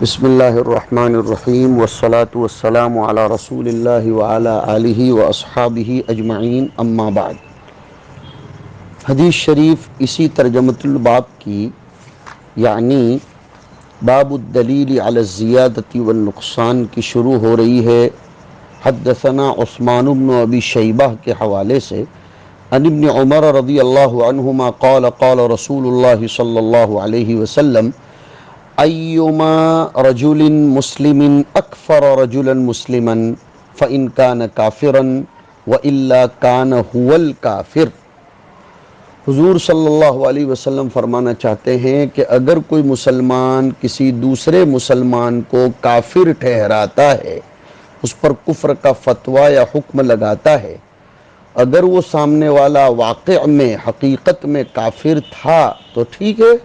بسم اللہ الرحمن الرحیم والصلاة والسلام علی رسول اللہ وعلی آلہ واصحابہ اجمعین اما بعد۔ حدیث شریف اسی ترجمۃ الباب کی یعنی باب الدلیل علی الزیادۃ والنقصان کی شروع ہو رہی ہے۔ حدثنا عثمان بن ابی شیبہ کے حوالے سے عن ابن عمر رضی اللہ عنہما قال قال رسول اللہ صلی اللہ علیہ وسلم ایما رجل مسلم اکفر رجلا مسلما فإن كان کافرا وإلا كان هو الکافر۔ حضور صلی اللہ علیہ وسلم فرمانا چاہتے ہیں کہ اگر کوئی مسلمان کسی دوسرے مسلمان کو کافر ٹھہراتا ہے، اس پر کفر کا فتویٰ یا حکم لگاتا ہے، اگر وہ سامنے والا واقع میں حقیقت میں کافر تھا تو ٹھیک ہے،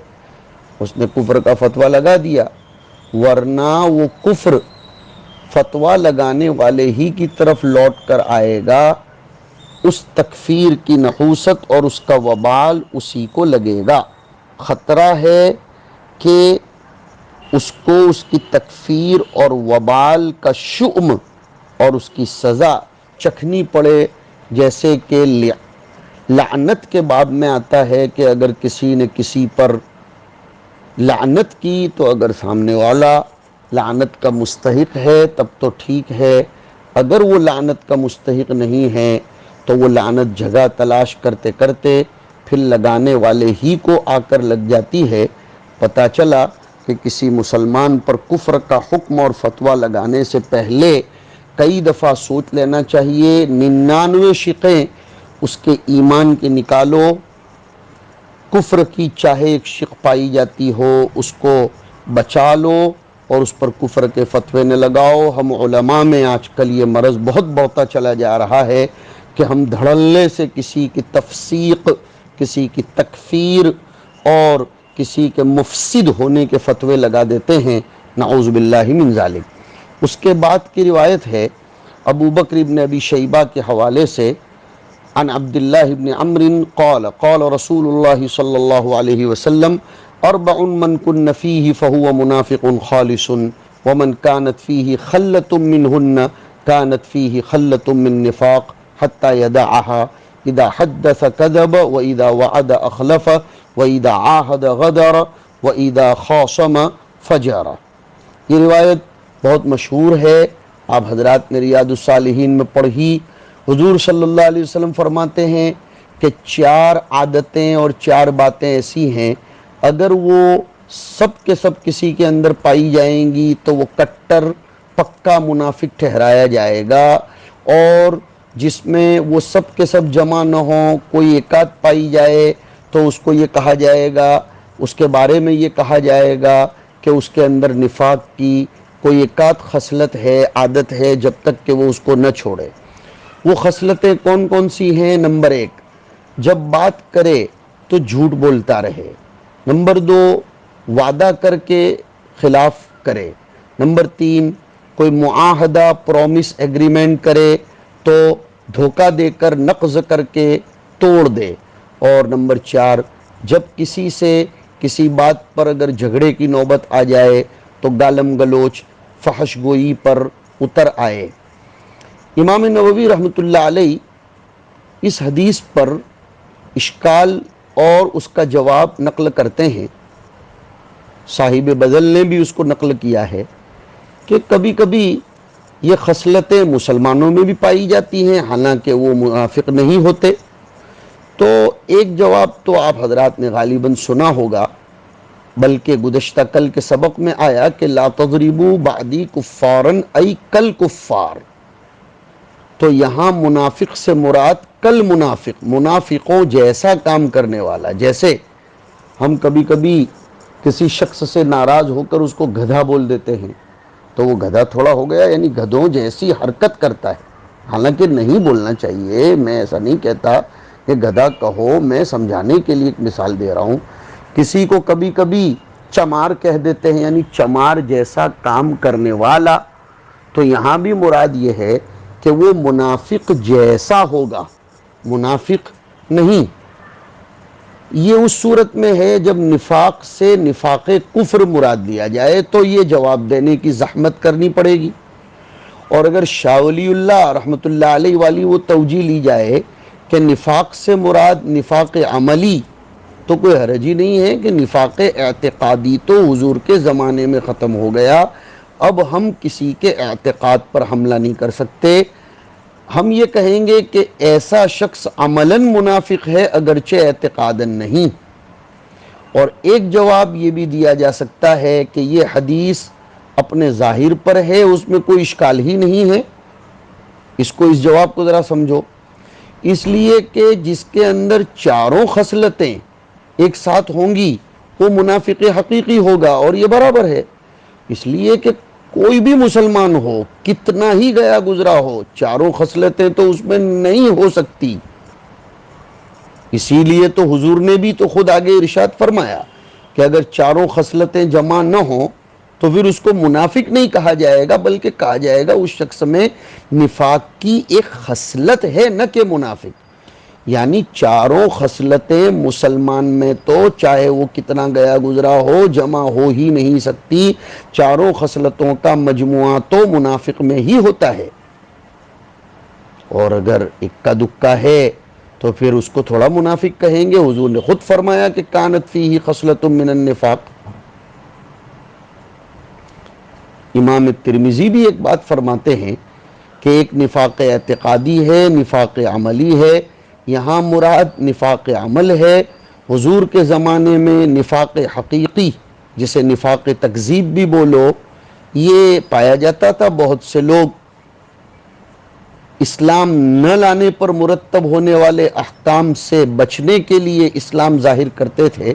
اس نے کفر کا فتویٰ لگا دیا، ورنہ وہ کفر فتویٰ لگانے والے ہی کی طرف لوٹ کر آئے گا، اس تکفیر کی نحوست اور اس کا وبال اسی کو لگے گا۔ خطرہ ہے کہ اس کو اس کی تکفیر اور وبال کا شؤم اور اس کی سزا چکھنی پڑے، جیسے کہ لعنت کے باب میں آتا ہے کہ اگر کسی نے کسی پر لعنت کی تو اگر سامنے والا لعنت کا مستحق ہے تب تو ٹھیک ہے، اگر وہ لعنت کا مستحق نہیں ہے تو وہ لعنت جگہ تلاش کرتے کرتے پھر لگانے والے ہی کو آ کر لگ جاتی ہے۔ پتہ چلا کہ کسی مسلمان پر کفر کا حکم اور فتویٰ لگانے سے پہلے کئی دفعہ سوچ لینا چاہیے، 99 شقیں اس کے ایمان کے نکالو، کفر کی چاہے ایک شق پائی جاتی ہو اس کو بچا لو اور اس پر کفر کے فتوے نہ لگاؤ۔ ہم علماء میں آج کل یہ مرض بہت بڑھتا چلا جا رہا ہے کہ ہم دھڑلے سے کسی کی تفسیق، کسی کی تکفیر اور کسی کے مفسد ہونے کے فتوے لگا دیتے ہیں، نعوذ باللہ من ذالک۔ اس کے بعد کی روایت ہے ابو بکر بن ابی شیبہ کے حوالے سے عن عبد الله بن عمرو قال قال رسول الله صلى الله عليه وسلم اربع من كن فيه فهو منافق خالص ومن كانت فيه خلة منهن كانت فيه خلة من نفاق حتى يدعها اذا حدث كذب واذا وعد اخلف واذا عاهد غدر واذا خاصم فجر۔ یہ روایت بہت مشہور ہے، آپ حضرات نے ریاض الصالحین میں پڑھی۔ حضور صلی اللہ علیہ وسلم فرماتے ہیں کہ 4 عادتیں اور 4 باتیں ایسی ہیں اگر وہ سب کے سب کسی کے اندر پائی جائیں گی تو وہ کٹر پکا منافق ٹھہرایا جائے گا، اور جس میں وہ سب کے سب جمع نہ ہوں، کوئی ایک آدھ پائی جائے تو اس کو یہ کہا جائے گا، اس کے بارے میں یہ کہا جائے گا کہ اس کے اندر نفاق کی کوئی ایک آدھ خصلت ہے، عادت ہے، جب تک کہ وہ اس کو نہ چھوڑے۔ وہ خصلتیں کون کون سی ہیں؟ نمبر 1، جب بات کرے تو جھوٹ بولتا رہے۔ نمبر 2، وعدہ کر کے خلاف کرے۔ نمبر 3، کوئی معاہدہ پرومس ایگریمنٹ کرے تو دھوکہ دے کر نقض کر کے توڑ دے۔ اور نمبر 4، جب کسی سے کسی بات پر اگر جھگڑے کی نوبت آ جائے تو گالم گلوچ فحش گوئی پر اتر آئے۔ امام نووی رحمۃ اللہ علیہ اس حدیث پر اشکال اور اس کا جواب نقل کرتے ہیں، صاحب بدل نے بھی اس کو نقل کیا ہے کہ کبھی کبھی یہ خصلتیں مسلمانوں میں بھی پائی جاتی ہیں حالانکہ وہ منافق نہیں ہوتے۔ تو ایک جواب تو آپ حضرات نے غالباً سنا ہوگا، بلکہ گزشتہ کل کے سبق میں آیا کہ لا تضربوا بعدی کفارا ای کل کفار۔ تو یہاں منافق سے مراد کل منافق، منافقوں جیسا کام کرنے والا۔ جیسے ہم کبھی کبھی کسی شخص سے ناراض ہو کر اس کو گدھا بول دیتے ہیں تو وہ گدھا تھوڑا ہو گیا، یعنی گدھوں جیسی حرکت کرتا ہے، حالانکہ نہیں بولنا چاہیے، میں ایسا نہیں کہتا کہ گدھا کہو، میں سمجھانے کے لیے ایک مثال دے رہا ہوں۔ کسی کو کبھی کبھی چمار کہہ دیتے ہیں، یعنی چمار جیسا کام کرنے والا۔ تو یہاں بھی مراد یہ ہے کہ وہ منافق جیسا ہوگا، منافق نہیں۔ یہ اس صورت میں ہے جب نفاق سے نفاق کفر مراد لیا جائے تو یہ جواب دینے کی زحمت کرنی پڑے گی، اور اگر شاہ ولی اللہ رحمۃ اللہ علیہ والی وہ توجیہ لی جائے کہ نفاق سے مراد نفاق عملی، تو کوئی حرج ہی نہیں ہے کہ نفاق اعتقادی تو حضور کے زمانے میں ختم ہو گیا، اب ہم کسی کے اعتقاد پر حملہ نہیں کر سکتے۔ ہم یہ کہیں گے کہ ایسا شخص عملاً منافق ہے اگرچہ اعتقاداً نہیں۔ اور ایک جواب یہ بھی دیا جا سکتا ہے کہ یہ حدیث اپنے ظاہر پر ہے، اس میں کوئی اشکال ہی نہیں ہے۔ اس جواب کو ذرا سمجھو، اس لیے کہ جس کے اندر چاروں خصلتیں ایک ساتھ ہوں گی وہ منافق حقیقی ہوگا، اور یہ برابر ہے، اس لیے کہ کوئی بھی مسلمان ہو کتنا ہی گیا گزرا ہو، چاروں خصلتیں تو اس میں نہیں ہو سکتی۔ اسی لیے تو حضور نے بھی تو خود آگے ارشاد فرمایا کہ اگر چاروں خصلتیں جمع نہ ہوں تو پھر اس کو منافق نہیں کہا جائے گا، بلکہ کہا جائے گا اس شخص میں نفاق کی ایک خصلت ہے، نہ کہ منافق۔ یعنی چاروں خصلتیں مسلمان میں تو چاہے وہ کتنا گیا گزرا ہو جمع ہو ہی نہیں سکتی، چاروں خصلتوں کا مجموعہ تو منافق میں ہی ہوتا ہے، اور اگر اکا دکا ہے تو پھر اس کو تھوڑا منافق کہیں گے۔ حضور نے خود فرمایا کہ کانت فیہ خصلۃ من النفاق۔ امام ترمذی بھی ایک بات فرماتے ہیں کہ ایک نفاق اعتقادی ہے، نفاق عملی ہے، یہاں مراد نفاق عمل ہے۔ حضور کے زمانے میں نفاق حقیقی، جسے نفاق تکذیب بھی بولو، یہ پایا جاتا تھا۔ بہت سے لوگ اسلام نہ لانے پر مرتب ہونے والے احکام سے بچنے کے لیے اسلام ظاہر کرتے تھے،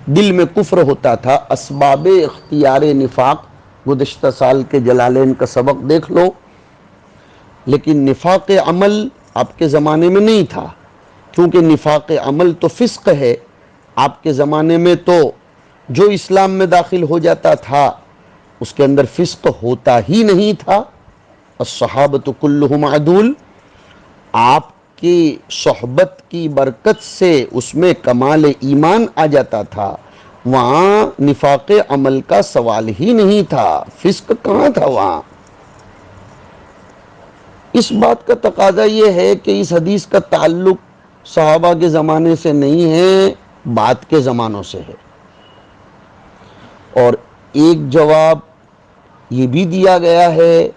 دل میں کفر ہوتا تھا۔ اسباب اختیار نفاق گزشتہ سال کے جلالین کا سبق دیکھ لو، لیکن نفاق عمل آپ کے زمانے میں نہیں تھا، کیونکہ نفاق عمل تو فسق ہے۔ آپ کے زمانے میں تو جو اسلام میں داخل ہو جاتا تھا اس کے اندر فسق ہوتا ہی نہیں تھا۔ الصحابۃ کلہم عدول، آپ کی صحبت کی برکت سے اس میں کمال ایمان آ جاتا تھا، وہاں نفاق عمل کا سوال ہی نہیں تھا، فسق کہاں تھا وہاں۔ اس بات کا تقاضا یہ ہے کہ اس حدیث کا تعلق صحابہ کے زمانے سے نہیں ہے، بعد کے زمانوں سے ہے۔ اور ایک جواب یہ بھی دیا گیا ہے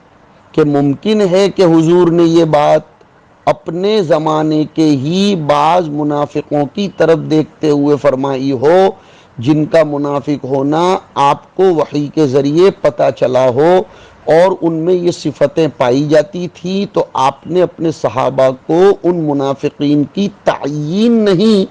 کہ ممکن ہے کہ حضور نے یہ بات اپنے زمانے کے ہی بعض منافقوں کی طرف دیکھتے ہوئے فرمائی ہو، جن کا منافق ہونا آپ کو وحی کے ذریعے پتہ چلا ہو اور ان میں یہ صفتیں پائی جاتی تھی، تو آپ نے اپنے صحابہ کو ان منافقین کی تعیین نہیں،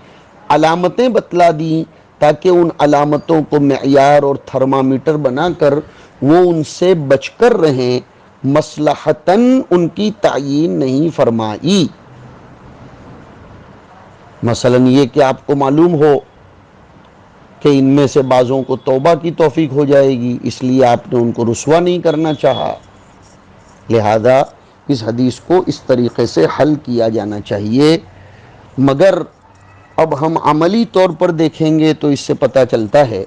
علامتیں بتلا دیں، تاکہ ان علامتوں کو معیار اور تھرمامیٹر بنا کر وہ ان سے بچ کر رہیں، مصلحتاً ان کی تعیین نہیں فرمائی۔ مثلاً یہ کہ آپ کو معلوم ہو کہ ان میں سے بعضوں کو توبہ کی توفیق ہو جائے گی، اس لیے آپ نے ان کو رسوا نہیں کرنا چاہا، لہذا اس حدیث کو اس طریقے سے حل کیا جانا چاہیے۔ مگر اب ہم عملی طور پر دیکھیں گے تو اس سے پتہ چلتا ہے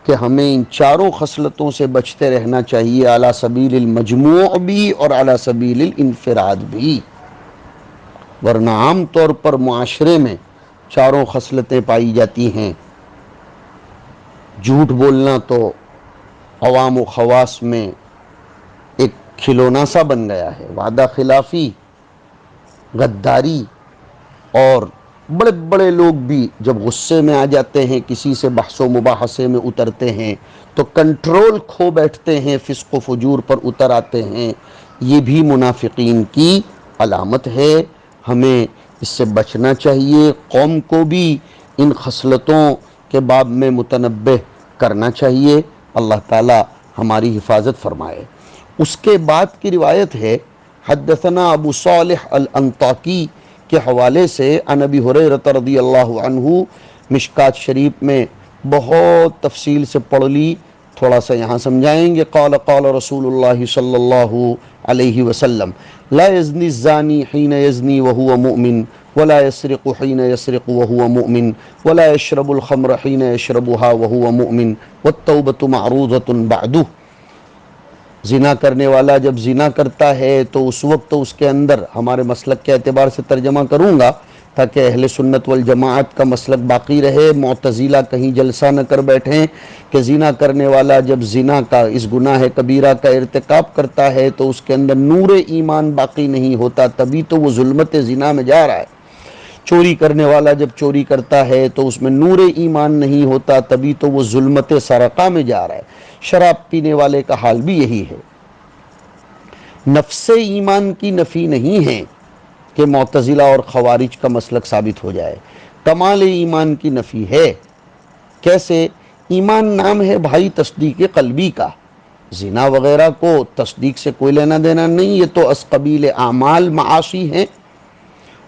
کہ ہمیں ان چاروں خصلتوں سے بچتے رہنا چاہیے، علی سبیل المجموع بھی اور علی سبیل الانفراد بھی، ورنہ عام طور پر معاشرے میں چاروں خصلتیں پائی جاتی ہیں۔ جھوٹ بولنا تو عوام و خواص میں ایک کھلونا سا بن گیا ہے، وعدہ خلافی، غداری، اور بڑے بڑے لوگ بھی جب غصے میں آ جاتے ہیں، کسی سے بحث و مباحثے میں اترتے ہیں تو کنٹرول کھو بیٹھتے ہیں، فسق و فجور پر اتر آتے ہیں۔ یہ بھی منافقین کی علامت ہے، ہمیں اس سے بچنا چاہیے، قوم کو بھی ان خصلتوں کے باب میں متنبہ کرنا چاہیے۔ اللہ تعالی ہماری حفاظت فرمائے۔ اس کے بعد کی روایت ہے، حدثنا ابو صالح الانطاکی کے حوالے سے، عن ابی ہریرہ رضی اللہ عنہ، مشکات شریف میں بہت تفصیل سے پڑھ لی، تھوڑا سا یہاں سمجھائیں گے۔ قال قال رسول اللہ صلی اللہ علیہ وسلم: لا یزنی الزانی حین یزنی وہو مؤمن ولا یسرق حین یسرق وہو مؤمن ولا یشرب الخمر حین یشربها وہو مؤمن والتوبۃ معروضۃ بعدہ. زنا کرنے والا جب زنا کرتا ہے تو اس وقت اس کے اندر، ہمارے مسلک کے اعتبار سے ترجمہ کروں گا تاکہ اہل سنت والجماعت کا مسلک باقی رہے، معتزلہ کہیں جلسہ نہ کر بیٹھیں کہ زنا کرنے والا جب زنا کا، اس گناہ کبیرہ کا ارتکاب کرتا ہے تو اس کے اندر نور ایمان باقی نہیں ہوتا، تبھی تو وہ ظلمت زنا میں جا رہا ہے. چوری کرنے والا جب چوری کرتا ہے تو اس میں نور ایمان نہیں ہوتا، تبھی تو وہ ظلمت سرقہ میں جا رہا ہے. شراب پینے والے کا حال بھی یہی ہے. نفس ایمان کی نفی نہیں ہے کہ معتزلہ اور خوارج کا مسلک ثابت ہو جائے، کمال ایمان کی نفی ہے. کیسے؟ ایمان نام ہے بھائی تصدیق قلبی کا، زنا وغیرہ کو تصدیق سے کوئی لینا دینا نہیں، یہ تو از قبیل اعمال معاصی ہیں،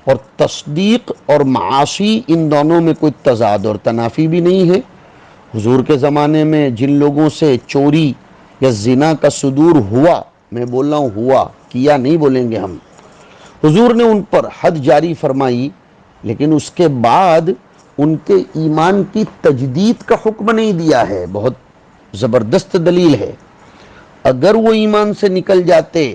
اور تصدیق اور معاصی ان دونوں میں کوئی تضاد اور تنافی بھی نہیں ہے. حضور کے زمانے میں جن لوگوں سے چوری یا زنا کا صدور ہوا، میں بول رہا ہوں ہوا، کیا نہیں بولیں گے ہم، حضور نے ان پر حد جاری فرمائی، لیکن اس کے بعد ان کے ایمان کی تجدید کا حکم نہیں دیا ہے. بہت زبردست دلیل ہے. اگر وہ ایمان سے نکل جاتے،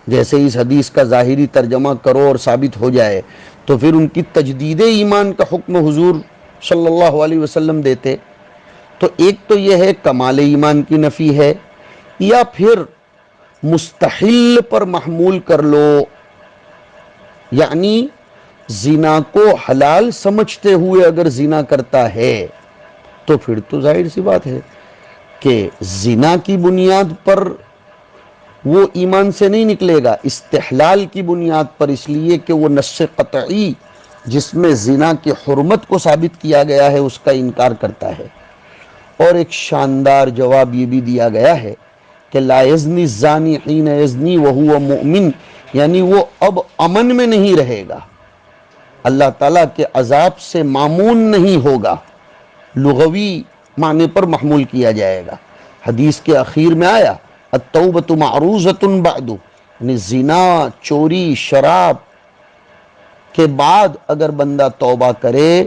جیسے اس حدیث کا ظاہری ترجمہ کرو اور ثابت ہو جائے، تو پھر ان کی تجدید ایمان کا حکم حضور صلی اللہ علیہ وسلم دیتے. تو ایک تو یہ ہے کمال ایمان کی نفی ہے، یا پھر مستحل پر محمول کر لو، یعنی زنا کو حلال سمجھتے ہوئے اگر زنا کرتا ہے تو پھر تو ظاہر سی بات ہے کہ زنا کی بنیاد پر وہ ایمان سے نہیں نکلے گا، استحلال کی بنیاد پر، اس لیے کہ وہ نص قطعی جس میں زنا کی حرمت کو ثابت کیا گیا ہے اس کا انکار کرتا ہے. اور ایک شاندار جواب یہ بھی دیا گیا ہے کہ لا یزنی الزانی حین یزنی وہو مؤمن، یعنی وہ اب امن میں نہیں رہے گا، اللہ تعالیٰ کے عذاب سے مامون نہیں ہوگا، لغوی معنی پر محمول کیا جائے گا. حدیث کے اخیر میں آیا التوبۃ معروضۃ بعد، یعنی زنا، چوری، شراب کے بعد اگر بندہ توبہ کرے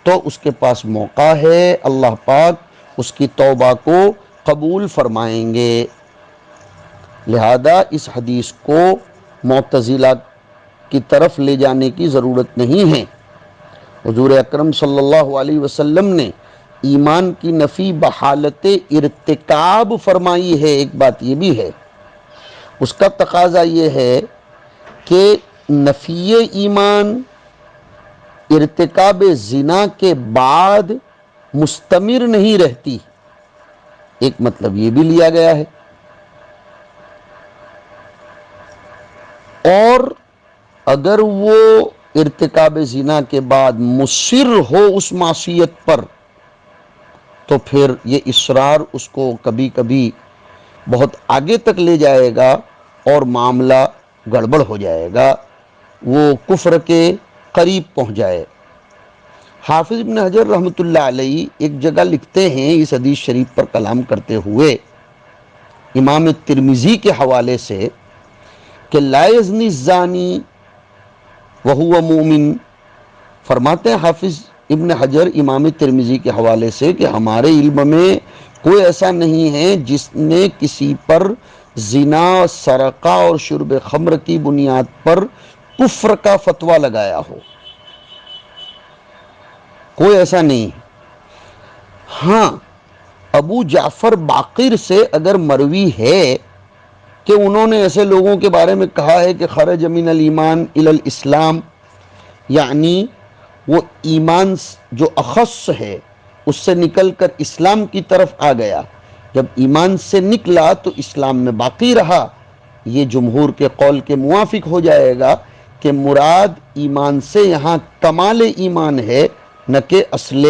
تو اس کے پاس موقع ہے، اللہ پاک اس کی توبہ کو قبول فرمائیں گے. لہذا اس حدیث کو معتزلہ کی طرف لے جانے کی ضرورت نہیں ہے. حضور اکرم صلی اللہ علیہ وسلم نے ایمان کی نفی بحالت ارتکاب فرمائی ہے. ایک بات یہ بھی ہے، اس کا تقاضا یہ ہے کہ نفی ایمان ارتکاب زنا کے بعد مستمر نہیں رہتی، ایک مطلب یہ بھی لیا گیا ہے. اور اگر وہ ارتکاب زنا کے بعد مصر ہو اس معصیت پر تو پھر یہ اصرار اس کو کبھی کبھی بہت آگے تک لے جائے گا اور معاملہ گڑبڑ ہو جائے گا، وہ کفر کے قریب پہنچ جائے. حافظ ابن حجر رحمۃ اللہ علیہ ایک جگہ لکھتے ہیں اس حدیث شریف پر کلام کرتے ہوئے امام ترمذی کے حوالے سے کہ لا یزنی الزانی وہو مومن، فرماتے ہیں حافظ ابن حجر امام ترمذی کے حوالے سے کہ ہمارے علم میں کوئی ایسا نہیں ہے جس نے کسی پر زنا، سرقہ اور شرب خمر کی بنیاد پر کفر کا فتویٰ لگایا ہو، کوئی ایسا نہیں. ہاں، ابو جعفر باقر سے اگر مروی ہے کہ انہوں نے ایسے لوگوں کے بارے میں کہا ہے کہ خرج من الایمان الی الاسلام، یعنی وہ ایمان جو اخص ہے اس سے نکل کر اسلام کی طرف آ گیا، جب ایمان سے نکلا تو اسلام میں باقی رہا. یہ جمہور کے قول کے موافق ہو جائے گا کہ مراد ایمان سے یہاں کمال ایمان ہے نہ کہ اصل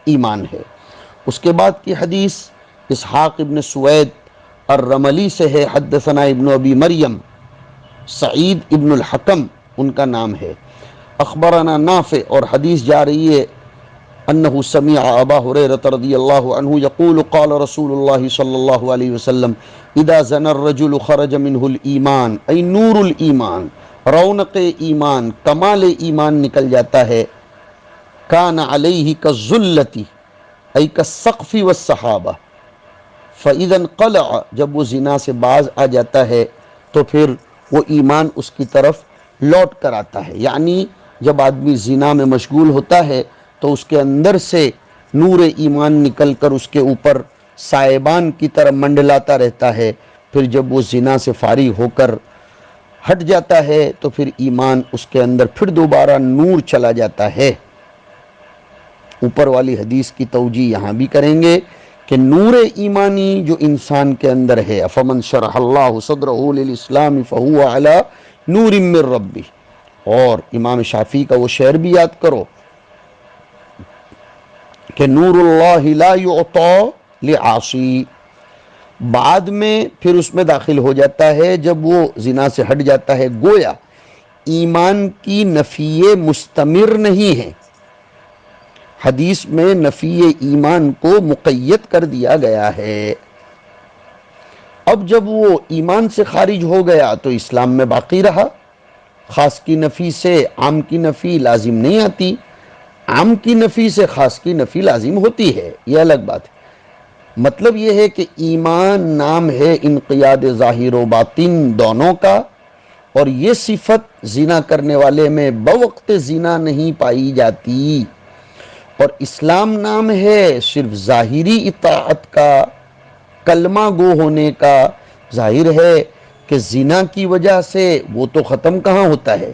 ایمان ہے. اس کے بعد کی حدیث اسحاق ابن سوید الرملی سے ہے، حدثنا ابن ابی مریم، سعید ابن الحکم ان کا نام ہے، اخبرنا نافع، اور حدیث جا رہی ہے انه سمع ابا هريره رضی اللہ عنہ یقول قال رسول اللہ صلی اللہ علیہ وسلم اذا زنى الرجل خرج منه الایمان ای نور الایمان، رونق ایمان، کمال ایمان نکل جاتا ہے، کان علیہ کالذلۃ ای کالسقف والسحابہ، فاذا انقلع، جب وہ زنا سے باز آ جاتا ہے تو پھر وہ ایمان اس کی طرف لوٹ کر آتا ہے، یعنی جب آدمی زنا میں مشغول ہوتا ہے تو اس کے اندر سے نور ایمان نکل کر اس کے اوپر سائبان کی طرح منڈلاتا رہتا ہے، پھر جب وہ زنا سے فارغ ہو کر ہٹ جاتا ہے تو پھر ایمان اس کے اندر پھر دوبارہ نور چلا جاتا ہے۔ اوپر والی حدیث کی توجیہ یہاں بھی کریں گے کہ نور ایمانی جو انسان کے اندر ہے، فمن شرح اللہ صدرہ للاسلام فہو علی نور من ربہ، اور امام شافعی کا وہ شعر بھی یاد کرو کہ نور اللہ لا یعطی لعاصی، بعد میں پھر اس میں داخل ہو جاتا ہے جب وہ زنا سے ہٹ جاتا ہے، گویا ایمان کی نفی مستمر نہیں ہے، حدیث میں نفی ایمان کو مقید کر دیا گیا ہے۔ اب جب وہ ایمان سے خارج ہو گیا تو اسلام میں باقی رہا، خاص کی نفی سے عام کی نفی لازم نہیں آتی، عام کی نفی سے خاص کی نفی لازم ہوتی ہے، یہ الگ بات ہے۔ مطلب یہ ہے کہ ایمان نام ہے انقیاد ظاہر و باطن دونوں کا، اور یہ صفت زنا کرنے والے میں بوقت زنا نہیں پائی جاتی، اور اسلام نام ہے صرف ظاہری اطاعت کا، کلمہ گو ہونے کا۔ ظاہر ہے کہ زنا کی وجہ سے وہ تو ختم کہاں ہوتا ہے،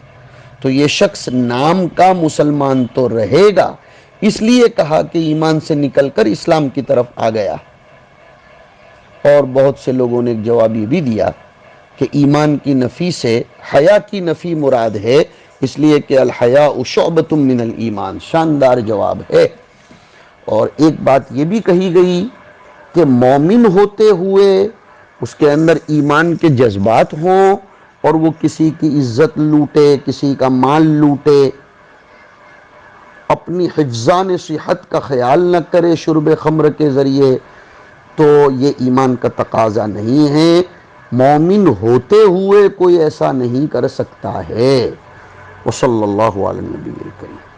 تو یہ شخص نام کا مسلمان تو رہے گا، اس لیے کہا کہ ایمان سے نکل کر اسلام کی طرف آ گیا۔ اور بہت سے لوگوں نے ایک جواب یہ بھی دیا کہ ایمان کی نفی سے حیا کی نفی مراد ہے، اس لیے کہ الحیاء شعبۃ من الایمان، شاندار جواب ہے۔ اور ایک بات یہ بھی کہی گئی کہ مومن ہوتے ہوئے اس کے اندر ایمان کے جذبات ہوں اور وہ کسی کی عزت لوٹے، کسی کا مال لوٹے، اپنی حفظان صحت کا خیال نہ کرے شرب خمر کے ذریعے، تو یہ ایمان کا تقاضا نہیں ہے۔ مومن ہوتے ہوئے کوئی ایسا نہیں کر سکتا ہے۔ وصلی اللہ علی النبی الکریم۔